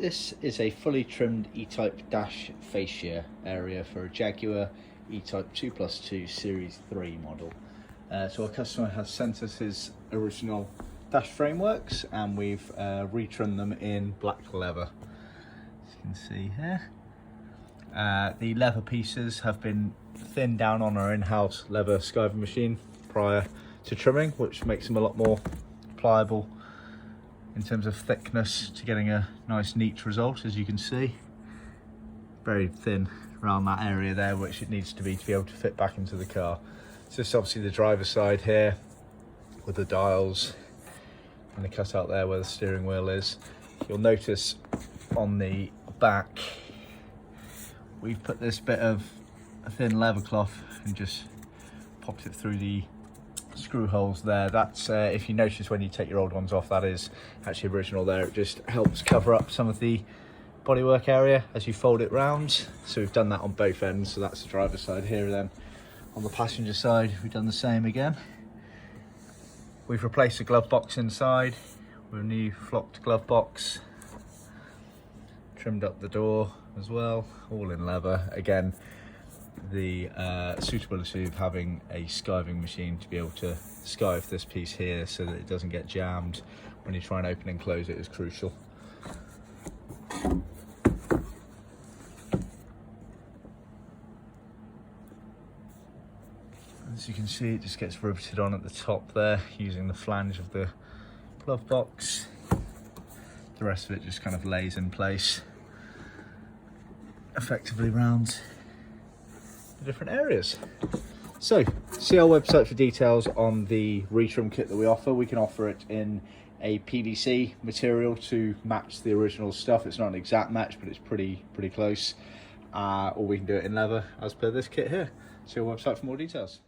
This is a fully trimmed E-Type dash fascia area for a Jaguar E-Type 2+2 Series 3 model. So our customer has sent us his original dash frameworks and we've retrimmed them in black leather. As you can see here. The leather pieces have been thinned down on our in-house leather skiving machine prior to trimming, which makes them a lot more pliable in terms of thickness to getting a nice neat result. As you can see, very thin around that area there, which it needs to be able to fit back into the car. So this is obviously the driver's side here with the dials and the cutout there where the steering wheel is. You'll notice on the back we've put this bit of a thin leather cloth and just popped it through the screw holes there. That's if you notice when you take your old ones off, that is actually original there. It just helps cover up some of the bodywork area as you fold it round. So we've done that on both ends. So that's the driver's side here. Then on the passenger side we've done the same again. We've replaced the glove box inside with a new flocked glove box, trimmed up the door as well, all in leather. Again, the suitability of having a skiving machine to be able to skive this piece here so that it doesn't get jammed when you try and open and close it is crucial. As you can see, it just gets riveted on at the top there using the flange of the glove box. The rest of it just kind of lays in place effectively round the different areas. So see our website for details on the retrim kit that we offer. We can offer it in a PVC material to match the original stuff. It's not an exact match, but it's pretty close. Or we can do it in leather as per this kit here. See our website for more details.